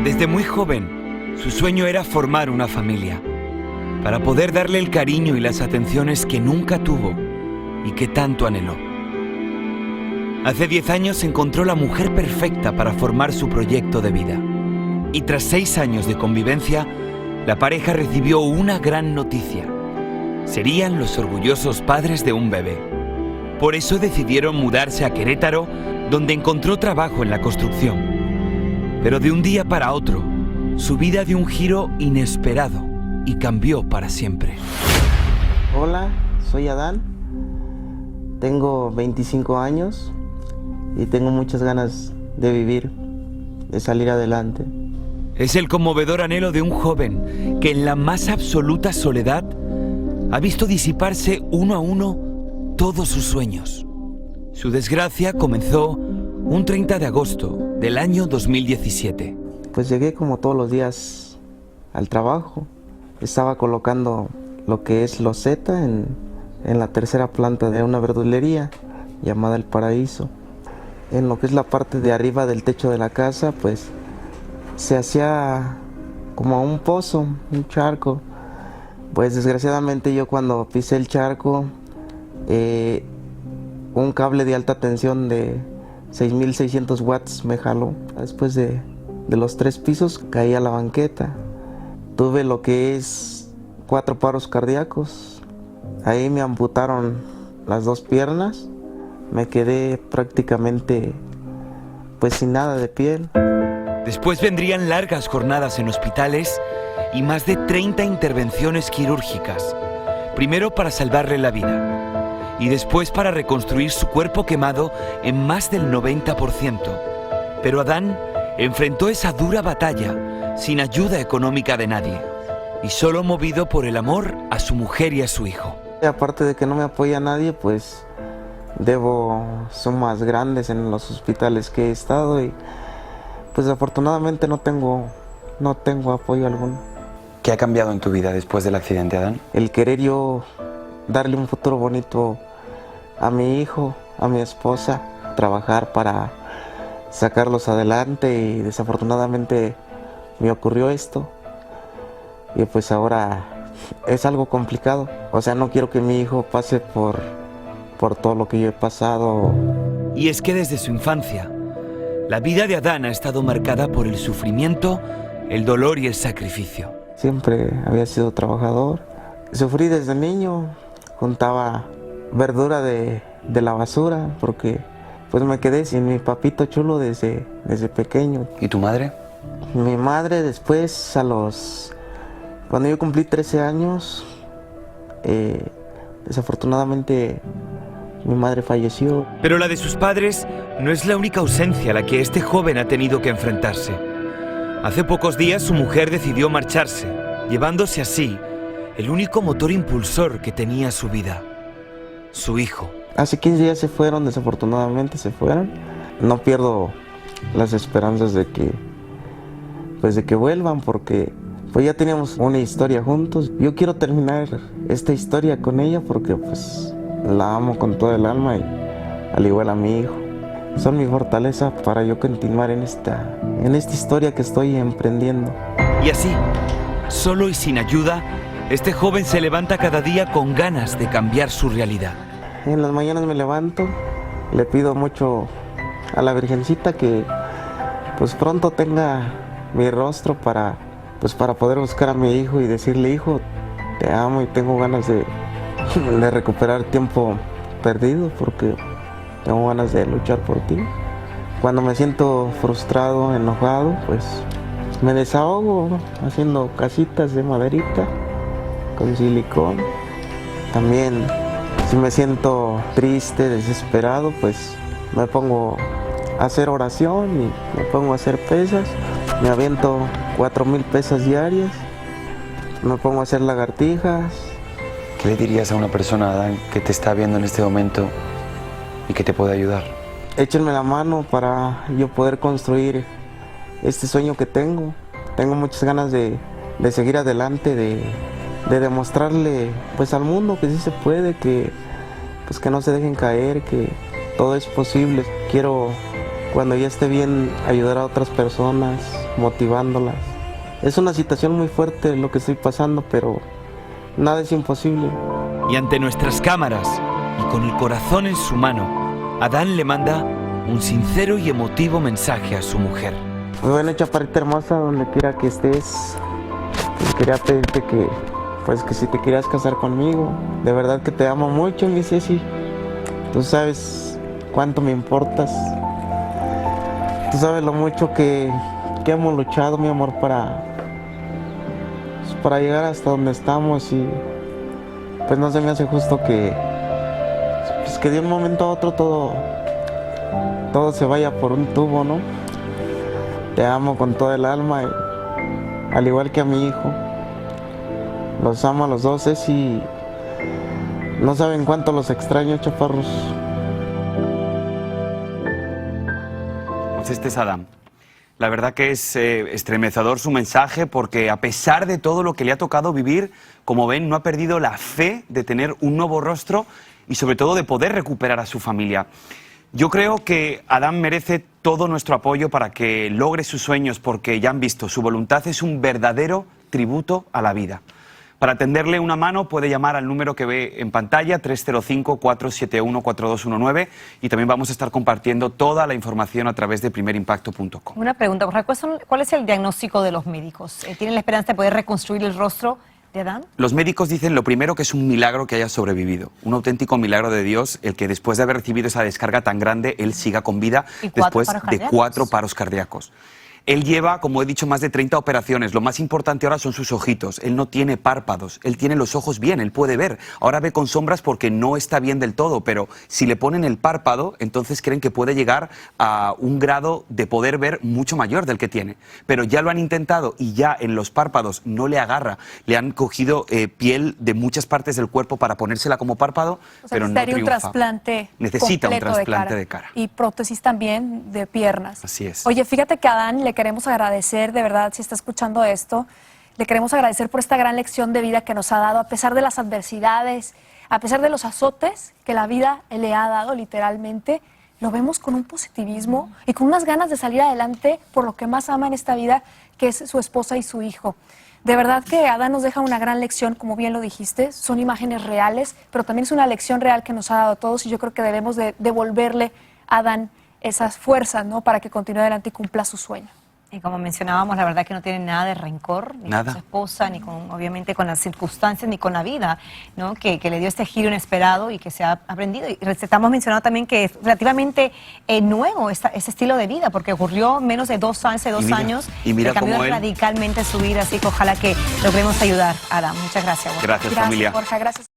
Desde muy joven, su sueño era formar una familia, para poder darle el cariño y las atenciones que nunca tuvo y que tanto anheló. Hace 10 años encontró la mujer perfecta para formar su proyecto de vida. Y tras 6 años de convivencia, la pareja recibió una gran noticia. Serían los orgullosos padres de un bebé. Por eso decidieron mudarse a Querétaro, donde encontró trabajo en la construcción. Pero de un día para otro, su vida dio un giro inesperado y cambió para siempre. Hola, soy Adán, tengo 25 años y tengo muchas ganas de vivir, de salir adelante. Es el conmovedor anhelo de un joven que en la más absoluta soledad ha visto disiparse uno a uno todos sus sueños. Su desgracia comenzó un 30 de agosto del año 2017. Pues llegué como todos los días al trabajo. Estaba colocando lo que es loseta en la tercera planta de una verdulería llamada El Paraíso. En lo que es la parte de arriba del techo de la casa, pues se hacía como un pozo, un charco. Pues desgraciadamente yo cuando pisé el charco, un cable de alta tensión de 6.600 watts me jaló. Después de los 3 pisos caí a la banqueta. Tuve lo que es 4 paros cardíacos. Ahí me amputaron las 2 piernas. Me quedé prácticamente pues sin nada de piel. Después vendrían largas jornadas en hospitales y más de 30 intervenciones quirúrgicas. Primero para salvarle la vida y después para reconstruir su cuerpo quemado en más del 90%. Pero Adán enfrentó esa dura batalla sin ayuda económica de nadie y solo movido por el amor a su mujer y a su hijo. Y aparte de que no me apoya nadie, pues debo sumas grandes en los hospitales que he estado y pues afortunadamente no tengo apoyo alguno. ¿Qué ha cambiado en tu vida después del accidente, Adán? El querer yo darle un futuro bonito a mi hijo, a mi esposa, trabajar para sacarlos adelante y desafortunadamente me ocurrió esto y pues ahora es algo complicado. O sea, no quiero que mi hijo pase por todo lo que yo he pasado. Y es que desde su infancia, la vida de Adán ha estado marcada por el sufrimiento, el dolor y el sacrificio. Siempre había sido trabajador. Sufrí desde niño, juntaba verdura de la basura porque pues me quedé sin mi papito chulo desde pequeño. ¿Y tu madre? Mi madre después, cuando yo cumplí 13 años, desafortunadamente mi madre falleció. Pero la de sus padres no es la única ausencia a la que este joven ha tenido que enfrentarse. Hace pocos días su mujer decidió marcharse, llevándose así el único motor impulsor que tenía su vida, su hijo. Hace 15 días se fueron, desafortunadamente se fueron. No pierdo las esperanzas de que vuelvan porque pues ya teníamos una historia juntos. Yo quiero terminar esta historia con ella porque pues la amo con todo el alma y al igual a mi hijo. Son mi fortaleza para yo continuar en esta historia que estoy emprendiendo. Y así, solo y sin ayuda, este joven se levanta cada día con ganas de cambiar su realidad. En las mañanas me levanto, le pido mucho a la Virgencita que pues pronto tenga mi rostro para poder buscar a mi hijo y decirle: hijo, te amo y tengo ganas de recuperar tiempo perdido porque tengo ganas de luchar por ti. Cuando me siento frustrado, enojado, pues me desahogo haciendo casitas de maderita con silicón. También si me siento triste, desesperado, pues me pongo a hacer oración y me pongo a hacer pesas. Me aviento 4,000 pesas diarias, me pongo a hacer lagartijas. ¿Qué le dirías a una persona, Adán, que te está viendo en este momento y que te puede ayudar? Échenme la mano para yo poder construir este sueño que tengo. Tengo muchas ganas de seguir adelante, de demostrarle pues al mundo que sí se puede, que no se dejen caer, que todo es posible. Quiero, cuando ya esté bien, ayudar a otras personas, motivándolas. Es una situación muy fuerte lo que estoy pasando, pero nada es imposible. Y ante nuestras cámaras, y con el corazón en su mano, Adán le manda un sincero y emotivo mensaje a su mujer. Muy buena, chaparrita hermosa, donde quiera que estés, quería pedirte que, pues, que si te quieras casar conmigo. De verdad que te amo mucho, mi Ceci. Tú sabes cuánto me importas. Tú sabes lo mucho que hemos luchado, mi amor, para llegar hasta donde estamos, y pues no se me hace justo que de un momento a otro todo se vaya por un tubo, ¿no? Te amo con todo el alma, al igual que a mi hijo. Los amo a los dos, Ceci. No saben cuánto los extraño, chaparros. Pues este es Adán. La verdad que es estremecedor su mensaje, porque a pesar de todo lo que le ha tocado vivir, como ven, no ha perdido la fe de tener un nuevo rostro y sobre todo de poder recuperar a su familia. Yo creo que Adán merece todo nuestro apoyo para que logre sus sueños, porque ya han visto, su voluntad es un verdadero tributo a la vida. Para tenderle una mano puede llamar al número que ve en pantalla, 305-471-4219, y también vamos a estar compartiendo toda la información a través de primerimpacto.com. Una pregunta, ¿cuál es el diagnóstico de los médicos? ¿Tienen la esperanza de poder reconstruir el rostro de Adán? Los médicos dicen lo primero, que es un milagro que haya sobrevivido, un auténtico milagro de Dios, el que después de haber recibido esa descarga tan grande, él siga con vida después de 4 paros cardíacos. Él lleva, como he dicho, más de 30 operaciones. Lo más importante ahora son sus ojitos. Él no tiene párpados, él tiene los ojos bien, él puede ver. Ahora ve con sombras porque no está bien del todo, pero si le ponen el párpado, entonces creen que puede llegar a un grado de poder ver mucho mayor del que tiene. Pero ya lo han intentado y ya en los párpados no le agarra. Le han cogido piel de muchas partes del cuerpo para ponérsela como párpado, pero no triunfa. Un trasplante. Necesita un trasplante de cara. Y prótesis también de piernas. Así es. Oye, fíjate que a Adán le queremos agradecer, de verdad, si está escuchando esto, le queremos agradecer por esta gran lección de vida que nos ha dado, a pesar de las adversidades, a pesar de los azotes que la vida le ha dado, literalmente. Lo vemos con un positivismo y con unas ganas de salir adelante por lo que más ama en esta vida, que es su esposa y su hijo. De verdad que Adán nos deja una gran lección, como bien lo dijiste, son imágenes reales, pero también es una lección real que nos ha dado a todos, y yo creo que debemos de devolverle a Adán esas fuerzas, ¿no?, para que continúe adelante y cumpla su sueño. Y como mencionábamos, la verdad que no tiene nada de rencor, ni con su esposa, ni con, obviamente, con las circunstancias, ni con la vida, ¿no?, que le dio este giro inesperado y que se ha aprendido. Y estamos mencionando también que es relativamente nuevo ese estilo de vida, porque ocurrió menos de 2 años, y mira que cambió cómo radicalmente su vida, así que ojalá que logremos ayudar a Adán. Muchas gracias, Borja. Gracias, familia. Borja, gracias.